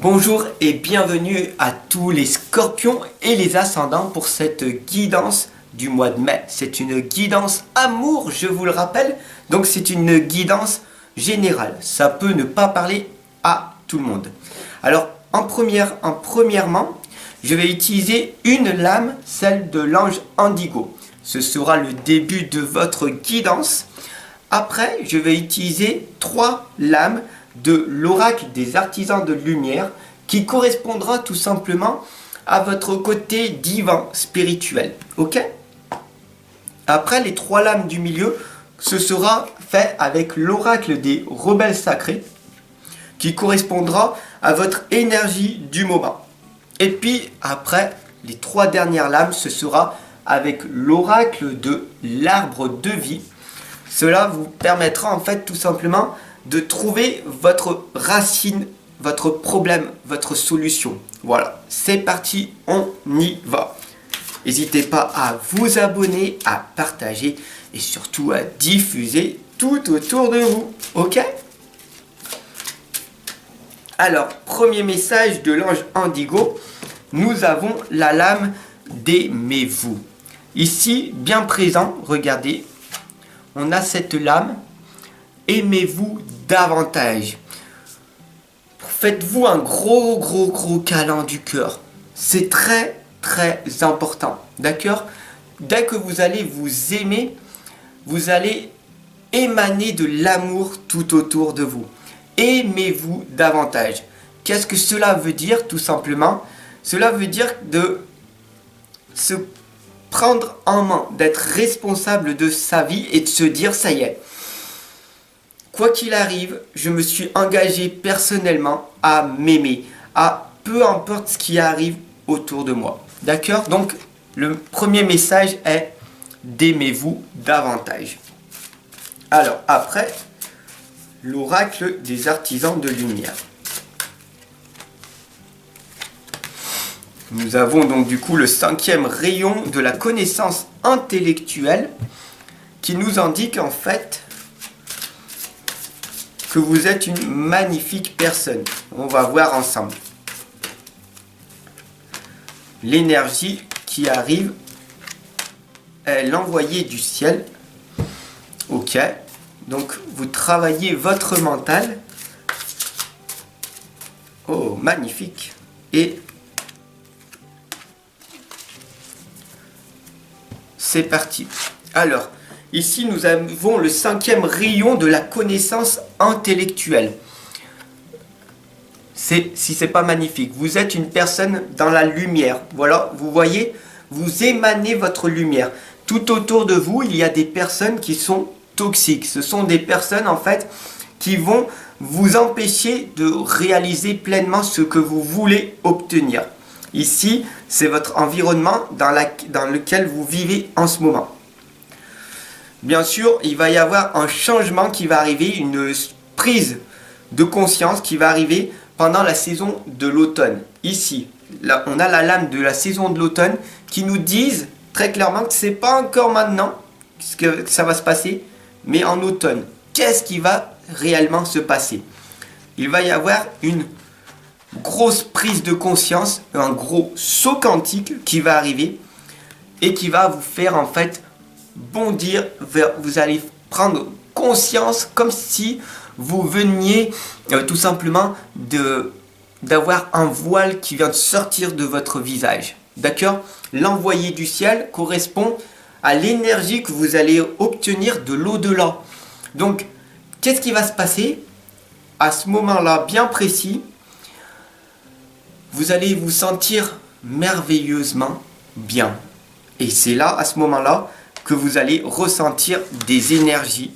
Bonjour et bienvenue à tous les scorpions et les ascendants pour cette guidance du mois de mai. C'est une guidance amour, je vous le rappelle, donc c'est une guidance générale. Ça peut ne pas parler à tout le monde. Alors premièrement, je vais utiliser une lame, celle de l'ange Indigo. Ce sera le début de votre guidance. Après, je vais utiliser 3 lames de l'oracle des artisans de lumière qui correspondra tout simplement à votre côté divin, spirituel. Ok? Après, les 3 lames du milieu, ce sera fait avec l'oracle des rebelles sacrés qui correspondra à votre énergie du moment. Et puis après, les 3 dernières lames, ce sera avec l'oracle de l'arbre de vie. Cela vous permettra en fait tout simplement de trouver votre racine, votre problème, votre solution. Voilà, c'est parti, on y va. N'hésitez pas à vous abonner, à partager et surtout à diffuser tout autour de vous. Ok? Alors, premier message de l'ange Indigo, nous avons la lame d'Aimez-vous. Ici, bien présent, regardez, on a cette lame. Aimez-vous davantage. Faites-vous un gros câlin du cœur. C'est très important. D'accord? Dès que vous allez vous aimer, vous allez émaner de l'amour tout autour de vous. Aimez-vous davantage. Qu'est-ce que cela veut dire tout simplement? Cela veut dire de se prendre en main, d'être responsable de sa vie et de se dire ça y est. Quoi qu'il arrive, je me suis engagé personnellement à m'aimer, à peu importe ce qui arrive autour de moi. D'accord? Donc, le premier message est d'aimez-vous davantage. Alors, après, l'oracle des artisans de lumière. Nous avons donc du coup le 5e rayon de la connaissance intellectuelle qui nous indique en fait que vous êtes une magnifique personne. On va voir ensemble. L'énergie qui arrive est l'envoyé du ciel. Ok. Donc vous travaillez votre mental. Oh, magnifique. Et c'est parti. Alors, ici, nous avons le 5e rayon de la connaissance intellectuelle. Si c'est pas magnifique, vous êtes une personne dans la lumière. Voilà, vous voyez, vous émanez votre lumière. Tout autour de vous, il y a des personnes qui sont toxiques. Ce sont des personnes, en fait, qui vont vous empêcher de réaliser pleinement ce que vous voulez obtenir. Ici, c'est votre environnement dans lequel vous vivez en ce moment. Bien sûr, il va y avoir un changement qui va arriver, une prise de conscience qui va arriver pendant la saison de l'automne. Ici, là, on a la lame de la saison de l'automne qui nous disent très clairement que ce n'est pas encore maintenant que ça va se passer, mais en automne. Qu'est-ce qui va réellement se passer? Il va y avoir une grosse prise de conscience, un gros saut quantique qui va arriver et qui va vous faire en fait bondir vous allez prendre conscience comme si vous veniez tout simplement d'avoir un voile qui vient de sortir de votre visage. D'accord? L'envoyé du ciel correspond à l'énergie que vous allez obtenir de l'au-delà. Donc, qu'est-ce qui va se passer? À ce moment-là bien précis, vous allez vous sentir merveilleusement bien. Et c'est là, à ce moment-là, que vous allez ressentir des énergies.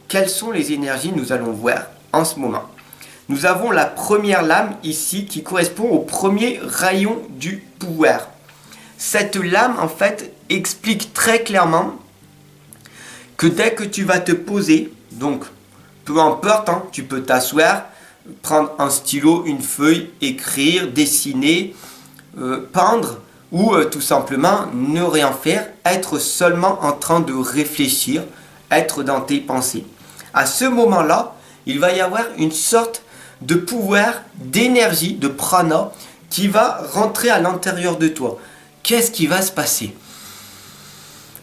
Quelles sont les énergies? Nous allons voir en ce moment. Nous avons la première lame ici qui correspond au premier rayon du pouvoir. Cette lame, en fait, explique très clairement que dès que tu vas te poser, donc peu importe, hein, tu peux t'asseoir, prendre un stylo, une feuille, écrire, dessiner, peindre ou tout simplement ne rien faire, être seulement en train de réfléchir, être dans tes pensées. À ce moment-là, il va y avoir une sorte de pouvoir, d'énergie, de prana qui va rentrer à l'intérieur de toi. Qu'est-ce qui va se passer?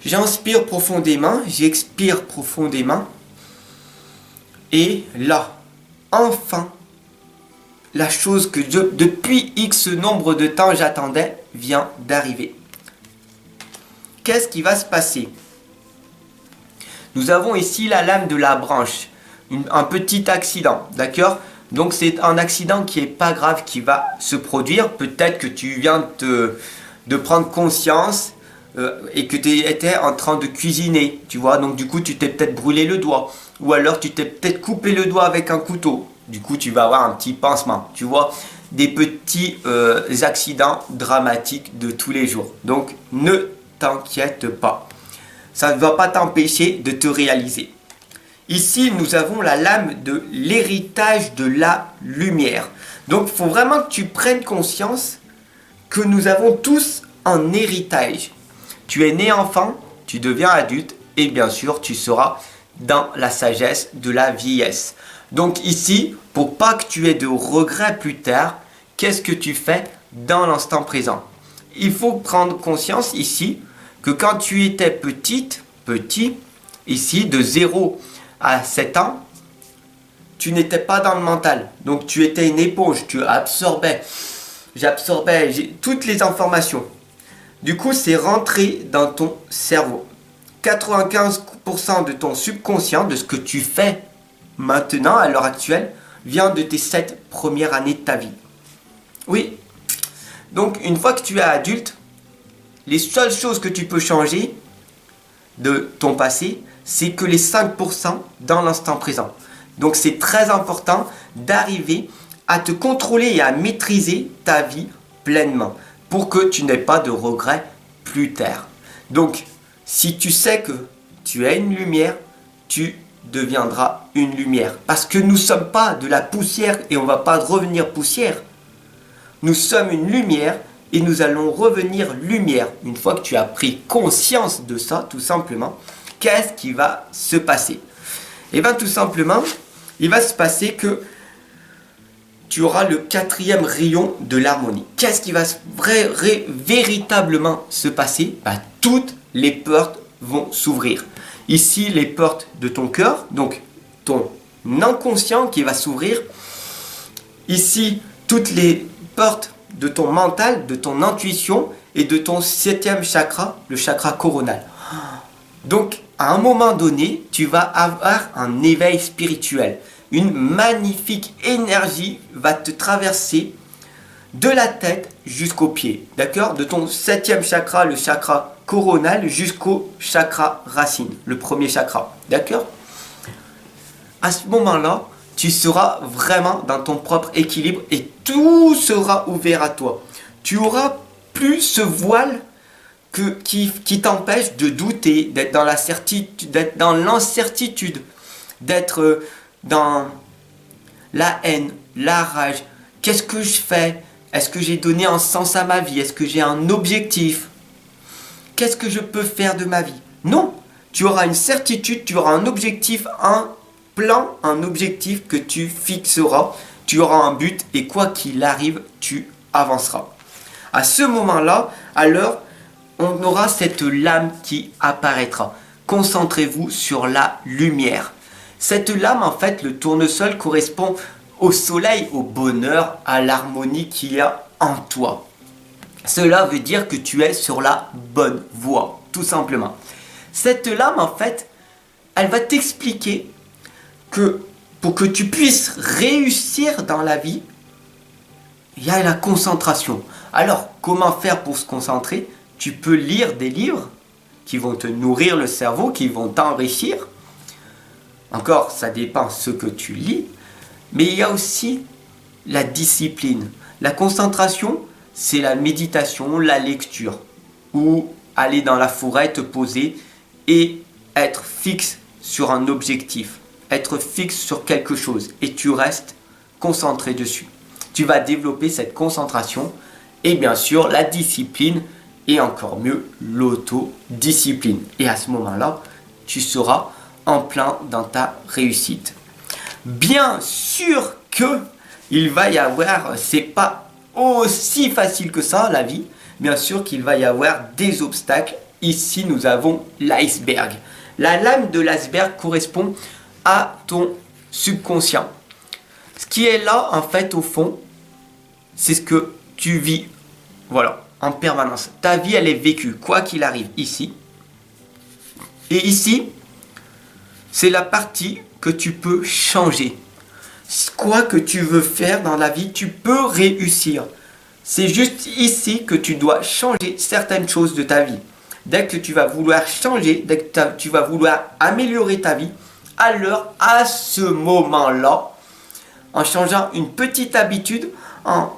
J'inspire profondément, j'expire profondément. Et là, enfin, la chose que depuis X nombre de temps j'attendais vient d'arriver. Qu'est-ce qui va se passer? Nous avons ici la lame de la branche. Un petit accident, d'accord? Donc c'est un accident qui n'est pas grave qui va se produire. Peut-être que tu viens de prendre conscience et que tu étais en train de cuisiner, tu vois. Donc du coup tu t'es peut-être brûlé le doigt. Ou alors tu t'es peut-être coupé le doigt avec un couteau. Du coup tu vas avoir un petit pansement, tu vois. Des petits accidents dramatiques de tous les jours. Donc ne t'inquiète pas. Ça ne va pas t'empêcher de te réaliser. Ici, nous avons la lame de l'héritage de la lumière. Donc, il faut vraiment que tu prennes conscience que nous avons tous un héritage. Tu es né enfant, tu deviens adulte et bien sûr, tu seras dans la sagesse de la vieillesse. Donc ici, pour pas que tu aies de regrets plus tard, qu'est-ce que tu fais dans l'instant présent? Il faut prendre conscience ici que quand tu étais petit, ici, de 0 à 7 ans, tu n'étais pas dans le mental. Donc tu étais une éponge, tu absorbais. J'absorbais toutes les informations. Du coup, c'est rentré dans ton cerveau. 95% de ton subconscient, de ce que tu fais maintenant, à l'heure actuelle, vient de tes 7 premières années de ta vie. Oui. Donc, une fois que tu es adulte, les seules choses que tu peux changer de ton passé, c'est que les 5% dans l'instant présent. Donc c'est très important d'arriver à te contrôler et à maîtriser ta vie pleinement pour que tu n'aies pas de regrets plus tard. Donc si tu sais que tu es une lumière, tu deviendras une lumière. Parce que nous ne sommes pas de la poussière et on ne va pas revenir poussière. Nous sommes une lumière et nous allons revenir lumière. Une fois que tu as pris conscience de ça, tout simplement, qu'est-ce qui va se passer? Et bien tout simplement, il va se passer que tu auras le 4e rayon de l'harmonie. Qu'est-ce qui va véritablement se passer? Toutes les portes vont s'ouvrir. Ici, les portes de ton cœur, donc ton inconscient qui va s'ouvrir. Ici, toutes les portes de ton mental, de ton intuition et de ton 7e chakra, le chakra coronal. Donc, à un moment donné, tu vas avoir un éveil spirituel. Une magnifique énergie va te traverser de la tête jusqu'aux pieds. D'accord? De ton 7e chakra, le chakra coronal, jusqu'au chakra racine, le premier chakra. D'accord? À ce moment-là, tu seras vraiment dans ton propre équilibre et tout sera ouvert à toi. Tu auras plus ce voile qui t'empêche de douter, d'être dans la certitude, d'être dans l'incertitude, d'être dans la haine, la rage. Qu'est-ce que je fais? Est-ce que j'ai donné un sens à ma vie? Est-ce que j'ai un objectif? Qu'est-ce que je peux faire de ma vie? Non, tu auras une certitude, tu auras un objectif, un plan, un objectif que tu fixeras. Tu auras un but et quoi qu'il arrive, tu avanceras. À ce moment-là, alors, on aura cette lame qui apparaîtra. Concentrez-vous sur la lumière. Cette lame, en fait, le tournesol correspond au soleil, au bonheur, à l'harmonie qu'il y a en toi. Cela veut dire que tu es sur la bonne voie, tout simplement. Cette lame, en fait, elle va t'expliquer que pour que tu puisses réussir dans la vie, il y a la concentration. Alors, comment faire pour se concentrer? Tu peux lire des livres qui vont te nourrir le cerveau, qui vont t'enrichir. Encore, ça dépend ce que tu lis. Mais il y a aussi la discipline. La concentration, c'est la méditation, la lecture. Ou aller dans la forêt, te poser et être fixe sur un objectif. Être fixe sur quelque chose. Et tu restes concentré dessus. Tu vas développer cette concentration et bien sûr la discipline et encore mieux l'autodiscipline. Et à ce moment-là, tu seras en plein dans ta réussite. Bien sûr que il va y avoir, c'est pas aussi facile que ça la vie, bien sûr qu'il va y avoir des obstacles. Ici nous avons l'iceberg. La lame de l'iceberg correspond à ton subconscient. Ce qui est là en fait au fond, c'est ce que tu vis, voilà, en permanence. Ta vie elle est vécue, quoi qu'il arrive ici. Et ici, c'est la partie que tu peux changer. Quoi que tu veux faire dans la vie, tu peux réussir. C'est juste ici que tu dois changer certaines choses de ta vie. Dès que tu vas vouloir changer, dès que tu vas vouloir améliorer ta vie, alors à ce moment-là, en changeant une petite habitude, en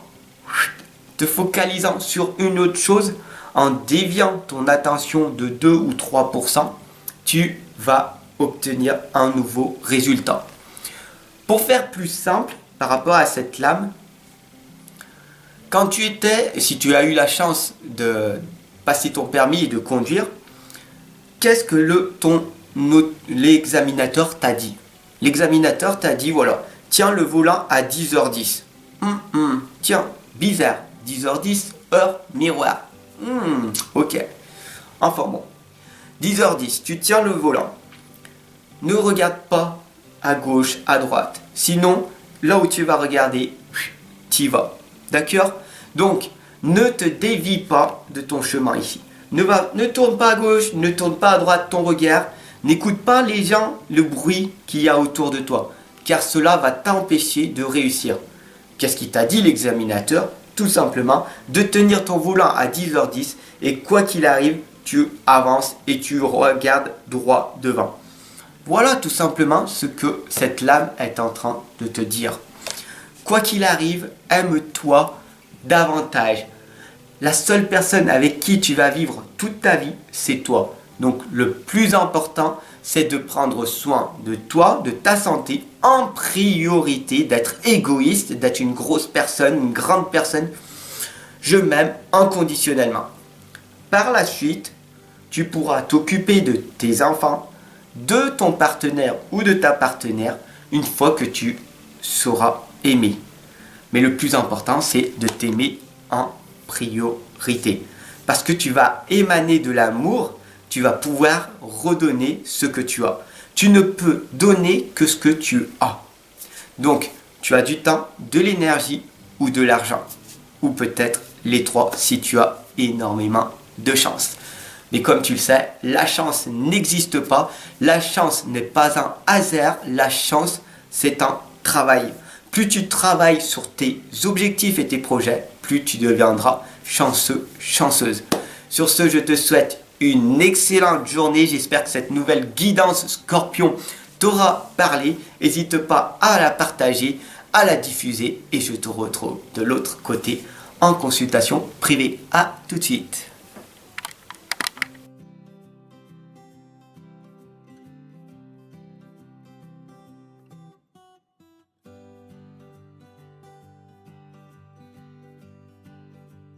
te focalisant sur une autre chose, en déviant ton attention de 2 ou 3%, tu vas obtenir un nouveau résultat. Pour faire plus simple par rapport à cette lame, quand tu étais, si tu as eu la chance de passer ton permis et de conduire, qu'est-ce que l'examinateur t'a dit? L'examinateur t'a dit, voilà, tiens le volant à 10h10. Tiens, bizarre, 10h10, heure miroir. Ok. Enfin bon, 10h10, tu tiens le volant. Ne regarde pas à gauche, à droite. Sinon, là où tu vas regarder, tu y vas. D'accord? Donc, ne te dévie pas de ton chemin ici. Ne tourne pas à gauche, ne tourne pas à droite ton regard. N'écoute pas les gens, le bruit qu'il y a autour de toi. Car cela va t'empêcher de réussir. Qu'est-ce qu'il t'a dit l'examinateur? Tout simplement, de tenir ton volant à 10h10 et quoi qu'il arrive, tu avances et tu regardes droit devant. Voilà tout simplement ce que cette lame est en train de te dire. Quoi qu'il arrive, aime-toi davantage. La seule personne avec qui tu vas vivre toute ta vie, c'est toi. Donc le plus important, c'est de prendre soin de toi, de ta santé en priorité, d'être égoïste, d'être une grosse personne, une grande personne. Je m'aime inconditionnellement. Par la suite, tu pourras t'occuper de tes enfants, de ton partenaire ou de ta partenaire une fois que tu sauras aimer. Mais le plus important, c'est de t'aimer en priorité. Parce que tu vas émaner de l'amour, tu vas pouvoir redonner ce que tu as. Tu ne peux donner que ce que tu as. Donc, tu as du temps, de l'énergie ou de l'argent. Ou peut-être les trois si tu as énormément de chance. Mais comme tu le sais, la chance n'existe pas. La chance n'est pas un hasard. La chance, c'est un travail. Plus tu travailles sur tes objectifs et tes projets, plus tu deviendras chanceux, chanceuse. Sur ce, je te souhaite une excellente journée. J'espère que cette nouvelle guidance Scorpion t'aura parlé. N'hésite pas à la partager, à la diffuser et je te retrouve de l'autre côté en consultation privée. À tout de suite.